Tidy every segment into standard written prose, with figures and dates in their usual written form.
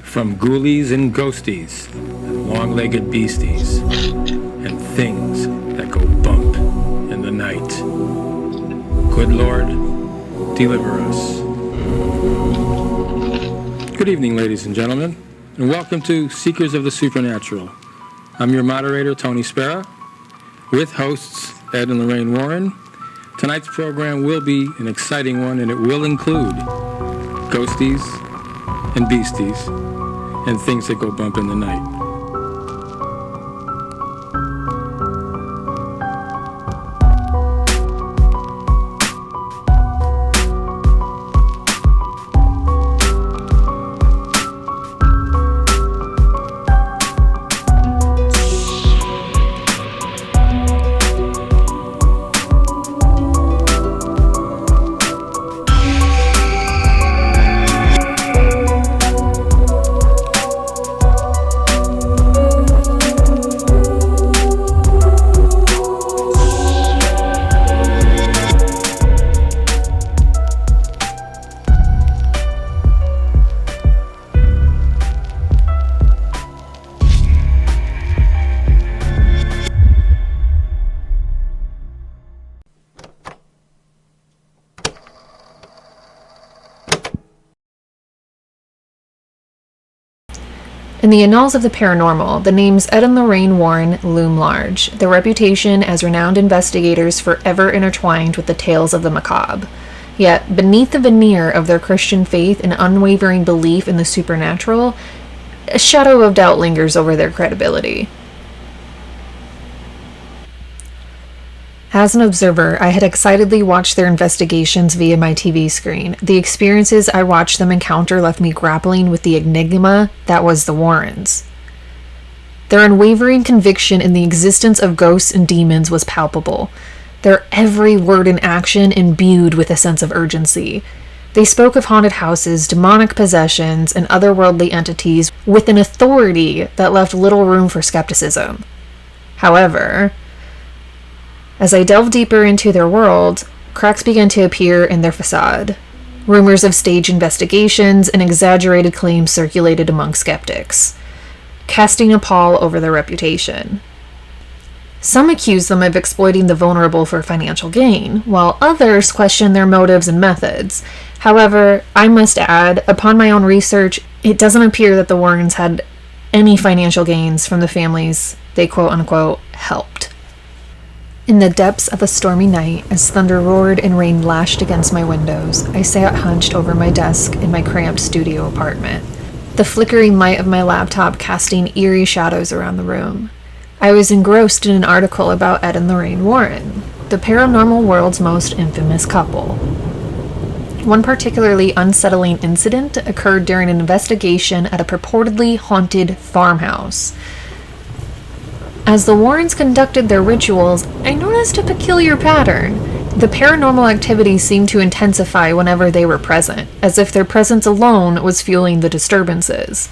From ghoulies and ghosties, and long-legged beasties, and things that go bump in the night. Good Lord, deliver us. Good evening, ladies and gentlemen, and welcome to Seekers of the Supernatural. I'm your moderator, Tony Spera, with hosts Ed and Lorraine Warren. Tonight's program will be an exciting one, and it will include ghosties and beasties and things that go bump in the night. In the annals of the paranormal, the names Ed and Lorraine Warren loom large, their reputation as renowned investigators forever intertwined with the tales of the macabre. Yet, beneath the veneer of their Christian faith and unwavering belief in the supernatural, a shadow of doubt lingers over their credibility. As an observer, I had excitedly watched their investigations via my TV screen. The experiences I watched them encounter left me grappling with the enigma that was the Warrens. Their unwavering conviction in the existence of ghosts and demons was palpable, their every word and action imbued with a sense of urgency. They spoke of haunted houses, demonic possessions, and otherworldly entities with an authority that left little room for skepticism. However, as I delved deeper into their world, cracks began to appear in their facade. Rumors of stage investigations and exaggerated claims circulated among skeptics, casting a pall over their reputation. Some accused them of exploiting the vulnerable for financial gain, while others questioned their motives and methods. However, I must add, upon my own research, it doesn't appear that the Warrens had any financial gains from the families they quote-unquote helped. In the depths of a stormy night, as thunder roared and rain lashed against my windows, I sat hunched over my desk in my cramped studio apartment, the flickering light of my laptop casting eerie shadows around the room. I was engrossed in an article about Ed and Lorraine Warren, the paranormal world's most infamous couple. One particularly unsettling incident occurred during an investigation at a purportedly haunted farmhouse. As the Warrens conducted their rituals, I noticed a peculiar pattern. The paranormal activity seemed to intensify whenever they were present, as if their presence alone was fueling the disturbances.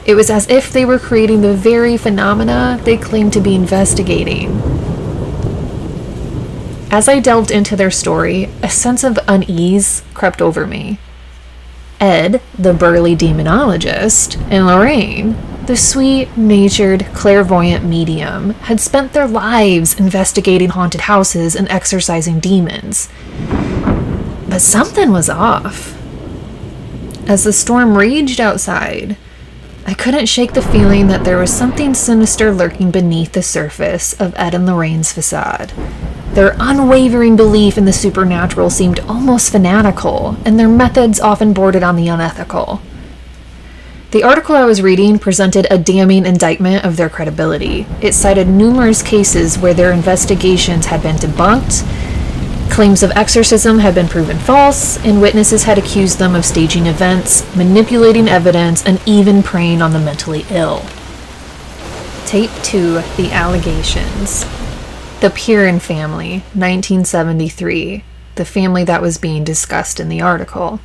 It was as if they were creating the very phenomena they claimed to be investigating. As I delved into their story, a sense of unease crept over me. Ed, the burly demonologist, and Lorraine, the sweet-natured, clairvoyant medium, had spent their lives investigating haunted houses and exorcising demons. But something was off. As the storm raged outside, I couldn't shake the feeling that there was something sinister lurking beneath the surface of Ed and Lorraine's facade. Their unwavering belief in the supernatural seemed almost fanatical, and their methods often bordered on the unethical. The article I was reading presented a damning indictment of their credibility. It cited numerous cases where their investigations had been debunked, claims of exorcism had been proven false, and witnesses had accused them of staging events, manipulating evidence, and even preying on the mentally ill. Tape 2, The Allegations. The Piran family, 1973, the family that was being discussed in the article.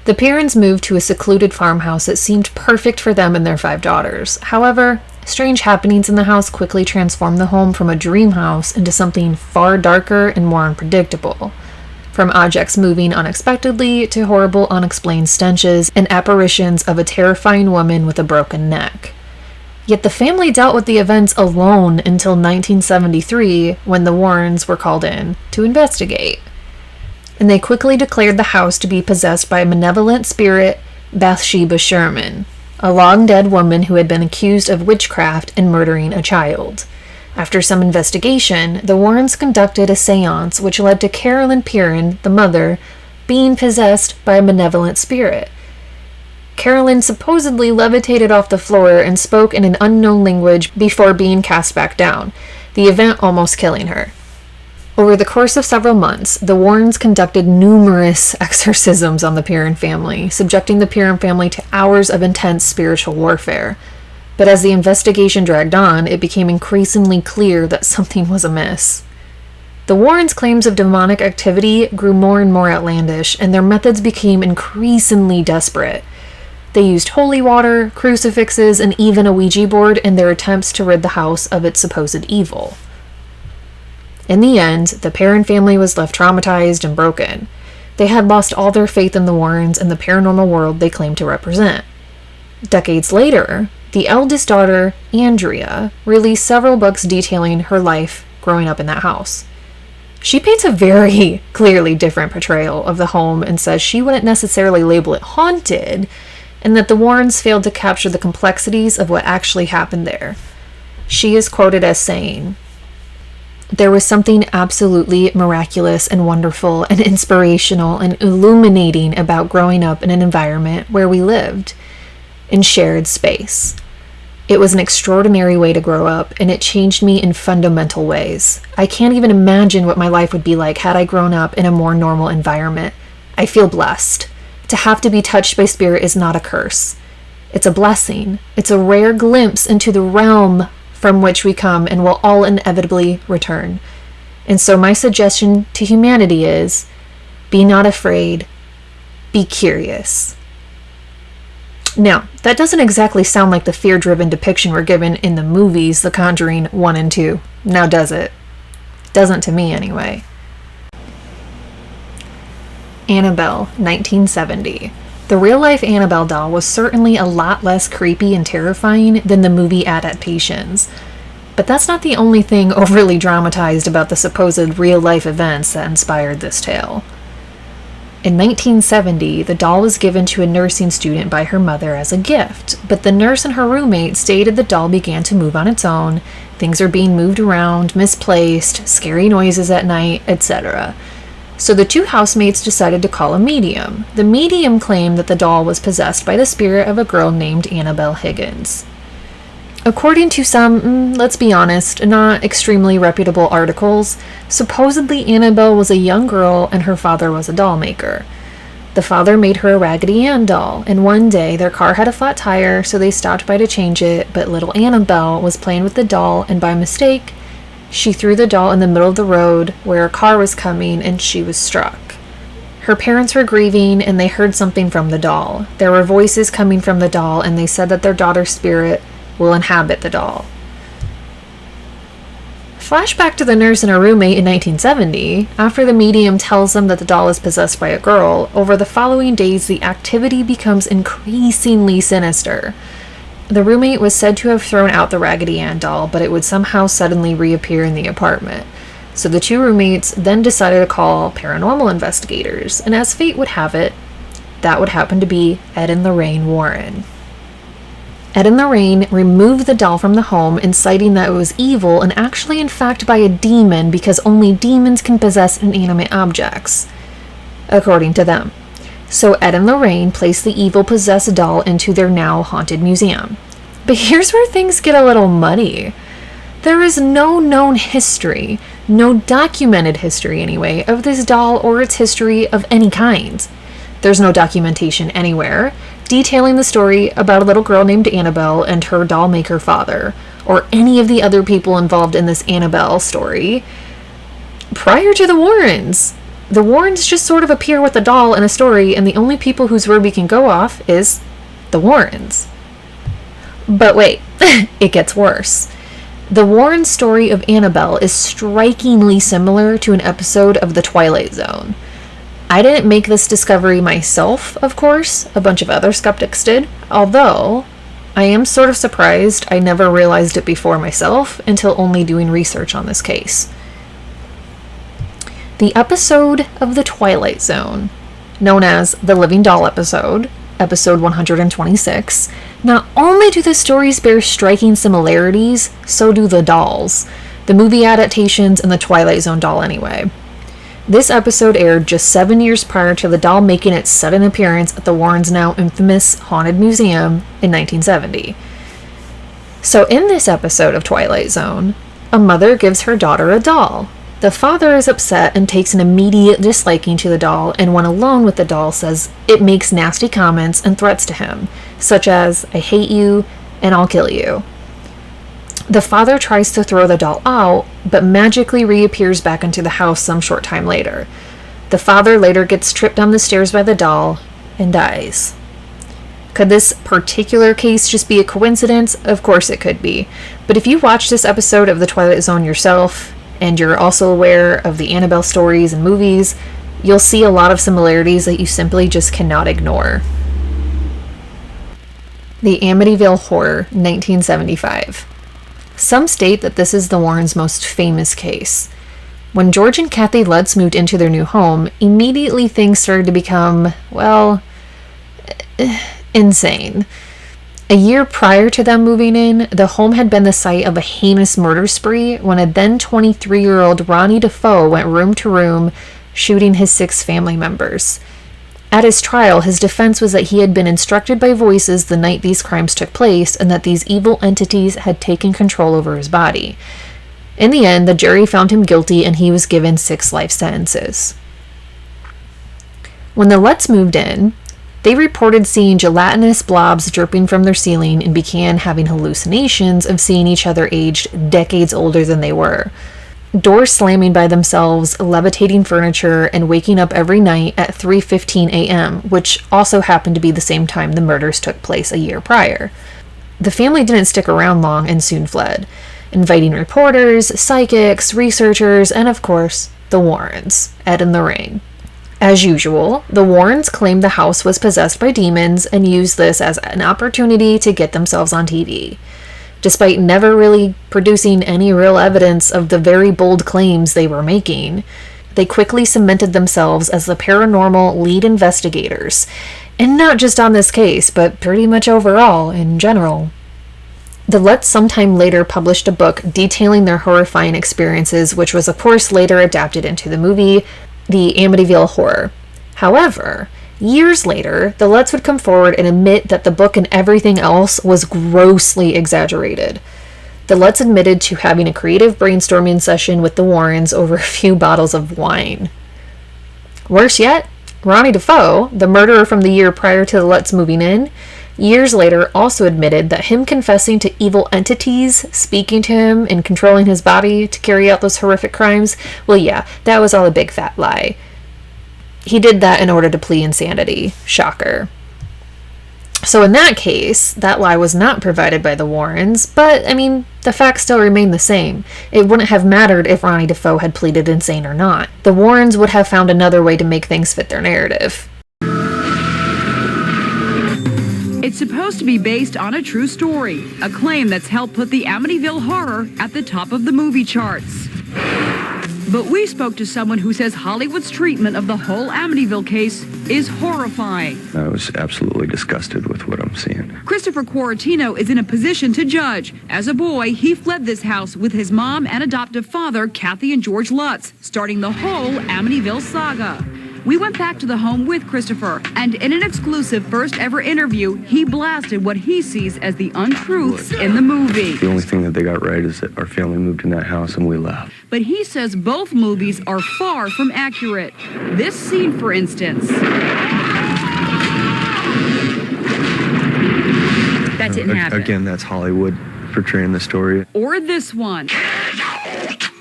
The Pirans moved to a secluded farmhouse that seemed perfect for them and their 5 daughters. However, strange happenings in the house quickly transformed the home from a dream house into something far darker and more unpredictable. from objects moving unexpectedly to horrible unexplained stenches and apparitions of a terrifying woman with a broken neck. Yet the family dealt with the events alone until 1973, when the Warrens were called in to investigate. And they quickly declared the house to be possessed by a malevolent spirit, Bathsheba Sherman, a long-dead woman who had been accused of witchcraft and murdering a child. After some investigation, the Warrens conducted a seance which led to Carolyn Piran, the mother, being possessed by a malevolent spirit. Carolyn supposedly levitated off the floor and spoke in an unknown language before being cast back down, the event almost killing her. Over the course of several months, the Warrens conducted numerous exorcisms on the Piran family, subjecting the Piran family to hours of intense spiritual warfare. But as the investigation dragged on, it became increasingly clear that something was amiss. The Warrens' claims of demonic activity grew more and more outlandish, and their methods became increasingly desperate. They used holy water, crucifixes, and even a Ouija board in their attempts to rid the house of its supposed evil. In the end, the Piran family was left traumatized and broken. They had lost all their faith in the Warrens and the paranormal world they claimed to represent. Decades later, the eldest daughter, Andrea, released several books detailing her life growing up in that house. She paints a very clearly different portrayal of the home and says she wouldn't necessarily label it haunted, and that the Warrens failed to capture the complexities of what actually happened there. She is quoted as saying, "There was something absolutely miraculous and wonderful and inspirational and illuminating about growing up in an environment where we lived in shared space. It was an extraordinary way to grow up, and it changed me in fundamental ways. I can't even imagine what my life would be like had I grown up in a more normal environment. I feel blessed. To have to be touched by spirit is not a curse. It's a blessing. It's a rare glimpse into the realm from which we come and will all inevitably return. And so my suggestion to humanity is, be not afraid, be curious." Now, that doesn't exactly sound like the fear-driven depiction we're given in the movies The Conjuring 1 and 2, now does it? Doesn't to me, anyway. Annabelle, 1970. The real-life Annabelle doll was certainly a lot less creepy and terrifying than the movie adaptations. But that's not the only thing overly dramatized about the supposed real-life events that inspired this tale. In 1970, the doll was given to a nursing student by her mother as a gift, but the nurse and her roommate stated the doll began to move on its own, things are being moved around, misplaced, scary noises at night, etc. So the two housemates decided to call a medium. The medium claimed that the doll was possessed by the spirit of a girl named Annabelle Higgins. According to some, let's be honest, not extremely reputable articles, supposedly Annabelle was a young girl and her father was a doll maker. The father made her a Raggedy Ann doll, and one day their car had a flat tire, so they stopped by to change it, but little Annabelle was playing with the doll, and by mistake, she threw the doll in the middle of the road where a car was coming and she was struck. Her parents were grieving and they heard something from the doll. There were voices coming from the doll and they said that their daughter's spirit will inhabit the doll. Flashback to the nurse and her roommate in 1970. After the medium tells them that the doll is possessed by a girl, over the following days the activity becomes increasingly sinister. The roommate was said to have thrown out the Raggedy Ann doll, but it would somehow suddenly reappear in the apartment. So the two roommates then decided to call paranormal investigators, and as fate would have it, that would happen to be Ed and Lorraine Warren. Ed and Lorraine removed the doll from the home, inciting that it was evil and actually in fact by a demon because only demons can possess inanimate objects, according to them. So Ed and Lorraine placed the evil possessed doll into their now haunted museum. But here's where things get a little muddy. There is no known history, no documented history anyway, of this doll or its history of any kind. There's no documentation anywhere detailing the story about a little girl named Annabelle and her doll maker father, or any of the other people involved in this Annabelle story prior to the Warrens. The Warrens just sort of appear with a doll in a story, and the only people whose word we can go off is the Warrens. But wait, it gets worse. The Warren story of Annabelle is strikingly similar to an episode of The Twilight Zone. I didn't make this discovery myself, of course. A bunch of other skeptics did. Although, I am sort of surprised I never realized it before myself until only doing research on this case. The episode of The Twilight Zone, known as the Living Doll episode, episode 126, not only do the stories bear striking similarities, so do the dolls, the movie adaptations, and the Twilight Zone doll anyway. This episode aired just 7 years prior to the doll making its sudden appearance at the Warrens' now infamous Haunted Museum in 1970. So in this episode of Twilight Zone, a mother gives her daughter a doll. The father is upset and takes an immediate disliking to the doll, and when alone with the doll says it makes nasty comments and threats to him, such as, "I hate you," and "I'll kill you." The father tries to throw the doll out, but magically reappears back into the house some short time later. The father later gets tripped down the stairs by the doll and dies. Could this particular case just be a coincidence? Of course it could be. But if you watch this episode of The Twilight Zone yourself, and you're also aware of the Annabelle stories and movies, you'll see a lot of similarities that you simply just cannot ignore. The Amityville Horror, 1975. Some state that this is the Warrens' most famous case. When George and Kathy Lutz moved into their new home, immediately things started to become, well, insane. A year prior to them moving in, the home had been the site of a heinous murder spree when a then 23-year-old Ronnie Defoe went room to room, shooting his 6 family members. At his trial, his defense was that he had been instructed by voices the night these crimes took place and that these evil entities had taken control over his body. In the end, the jury found him guilty and he was given 6 life sentences. When the Lutz moved in, they reported seeing gelatinous blobs dripping from their ceiling and began having hallucinations of seeing each other aged decades older than they were. Doors slamming by themselves, levitating furniture, and waking up every night at 3:15 a.m., which also happened to be the same time the murders took place a year prior. The family didn't stick around long and soon fled, inviting reporters, psychics, researchers, and of course, the Warrens, Ed and Lorraine. As usual, the Warrens claimed the house was possessed by demons and used this as an opportunity to get themselves on TV. Despite never really producing any real evidence of the very bold claims they were making, they quickly cemented themselves as the paranormal lead investigators, and not just on this case, but pretty much overall in general. The Lutz sometime later published a book detailing their horrifying experiences, which was of course later adapted into the movie, The Amityville Horror. However, years later, the Lutz would come forward and admit that the book and everything else was grossly exaggerated. The Lutz admitted to having a creative brainstorming session with the Warrens over a few bottles of wine. Worse yet, Ronnie Defoe, the murderer from the year prior to the Lutz moving in, years later also admitted that him confessing to evil entities, speaking to him, and controlling his body to carry out those horrific crimes, well yeah, that was all a big fat lie. He did that in order to plead insanity. Shocker. So in that case, that lie was not provided by the Warrens, but, I mean, the facts still remain the same. It wouldn't have mattered if Ronnie Defoe had pleaded insane or not. The Warrens would have found another way to make things fit their narrative. It's supposed to be based on a true story, a claim that's helped put the Amityville Horror at the top of the movie charts. But we spoke to someone who says Hollywood's treatment of the whole Amityville case is horrifying. I was absolutely disgusted with what I'm seeing. Christopher Quarantino is in a position to judge. As a boy, he fled this house with his mom and adoptive father, Kathy and George Lutz, starting the whole Amityville saga. We went back to the home with Christopher, and in an exclusive first-ever interview, he blasted what he sees as the untruths in the movie. The only thing that they got right is that our family moved in that house and we left. But he says both movies are far from accurate. This scene, for instance. That didn't happen. Again, that's Hollywood portraying the story. Or this one.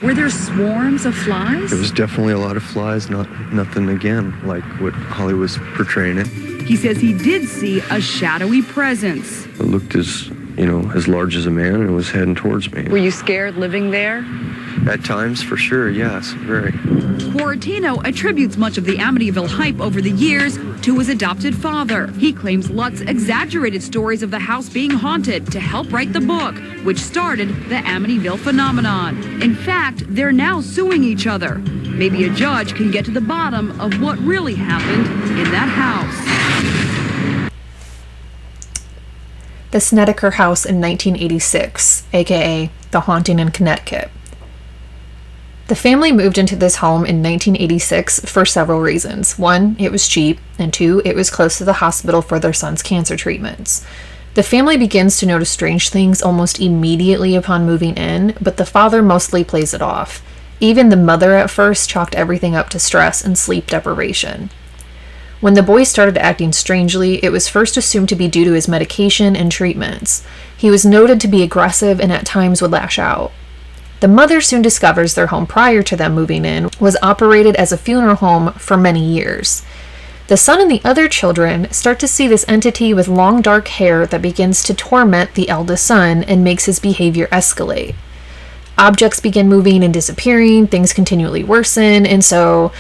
Were there swarms of flies? There was definitely a lot of flies, nothing again like what Hollywood's portraying it. He says he did see a shadowy presence. It looked as large as a man and was heading towards me. Were you scared living there? At times, for sure, yes, very. Quarantino attributes much of the Amityville hype over the years to his adopted father. He claims Lutz exaggerated stories of the house being haunted to help write the book, which started the Amityville phenomenon. In fact, they're now suing each other. Maybe a judge can get to the bottom of what really happened in that house. The Snedeker House in 1986, aka The Haunting in Connecticut. The family moved into this home in 1986 for several reasons. One, it was cheap, and two, it was close to the hospital for their son's cancer treatments. The family begins to notice strange things almost immediately upon moving in, but the father mostly plays it off. Even the mother at first chalked everything up to stress and sleep deprivation. When the boy started acting strangely, it was first assumed to be due to his medication and treatments. He was noted to be aggressive and at times would lash out. The mother soon discovers their home prior to them moving in was operated as a funeral home for many years. The son and the other children start to see this entity with long dark hair that begins to torment the eldest son and makes his behavior escalate. Objects begin moving and disappearing, things continually worsen, and so,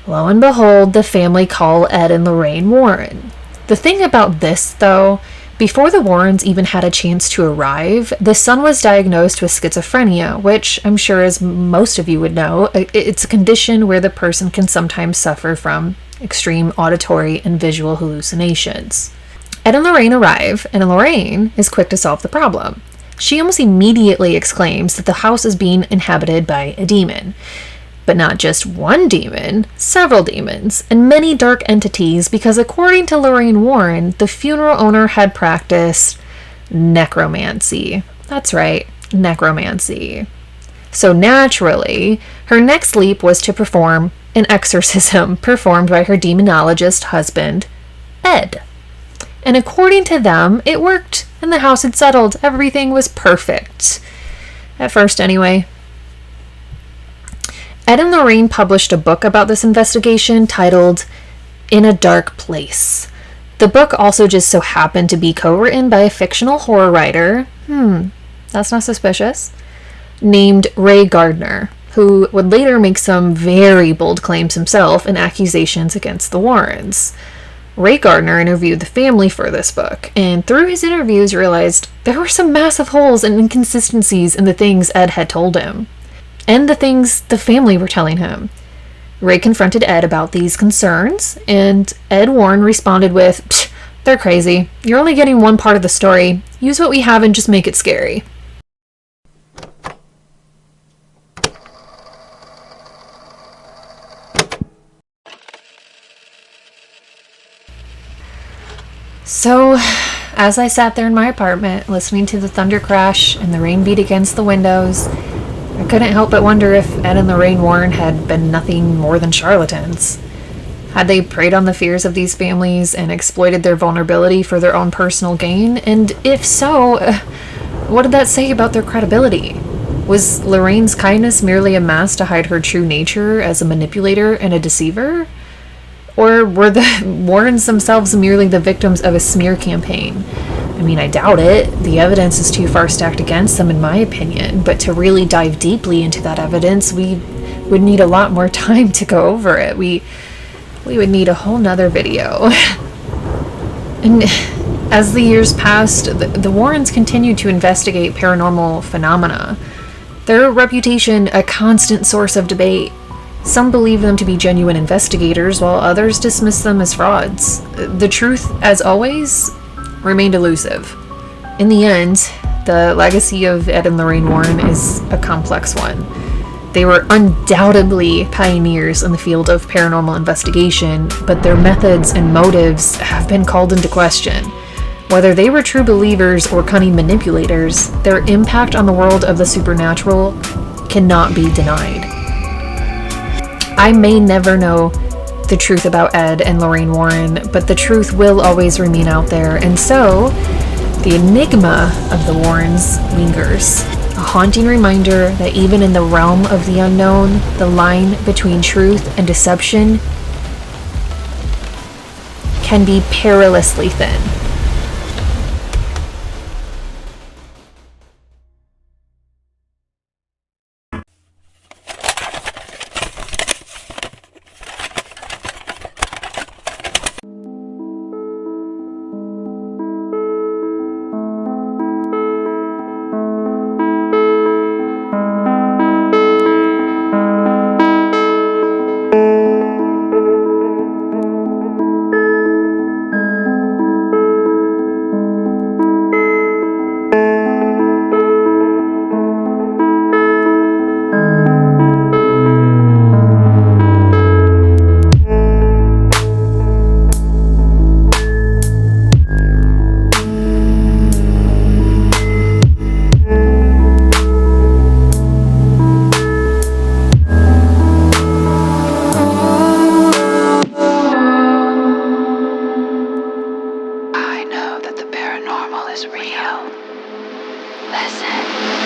lo and behold, the family call Ed and Lorraine Warren. The thing about this, though, before the Warrens even had a chance to arrive, the son was diagnosed with schizophrenia, which I'm sure, as most of you would know, it's a condition where the person can sometimes suffer from extreme auditory and visual hallucinations. Ed and Lorraine arrive, and Lorraine is quick to solve the problem. She almost immediately exclaims that the house is being inhabited by a demon. But not just one demon, several demons, and many dark entities, because according to Lorraine Warren, the funeral owner had practiced necromancy. That's right, necromancy. So naturally, her next leap was to perform an exorcism performed by her demonologist husband, Ed. And according to them, it worked, and the house had settled. Everything was perfect. At first, anyway. Ed and Lorraine published a book about this investigation titled In a Dark Place. The book also just so happened to be co-written by a fictional horror writer, that's not suspicious, named Ray Gardner, who would later make some very bold claims himself and accusations against the Warrens. Ray Gardner interviewed the family for this book, and through his interviews realized there were some massive holes and inconsistencies in the things Ed had told him, and the things the family were telling him. Ray confronted Ed about these concerns, and Ed Warren responded with, "They're crazy. You're only getting one part of the story. Use what we have and just make it scary." So, as I sat there in my apartment, listening to the thunder crash and the rain beat against the windows, I couldn't help but wonder if Ed and Lorraine Warren had been nothing more than charlatans. Had they preyed on the fears of these families and exploited their vulnerability for their own personal gain? And if so, what did that say about their credibility? Was Lorraine's kindness merely a mask to hide her true nature as a manipulator and a deceiver? Or were the Warrens themselves merely the victims of a smear campaign? I mean, I doubt it. The evidence is too far stacked against them, in my opinion. But to really dive deeply into that evidence, we would need a lot more time to go over it. We would need a whole nother video. And as the years passed, the Warrens continued to investigate paranormal phenomena. Their reputation a constant source of debate. Some believe them to be genuine investigators, while others dismiss them as frauds. The truth, as always, remained elusive. In the end, the legacy of Ed and Lorraine Warren is a complex one. They were undoubtedly pioneers in the field of paranormal investigation, but their methods and motives have been called into question. Whether they were true believers or cunning manipulators, their impact on the world of the supernatural cannot be denied. I may never know the truth about Ed and Lorraine Warren, but the truth will always remain out there, and so the enigma of the Warrens lingers. A haunting reminder that even in the realm of the unknown, the line between truth and deception can be perilously thin. was real. Listen.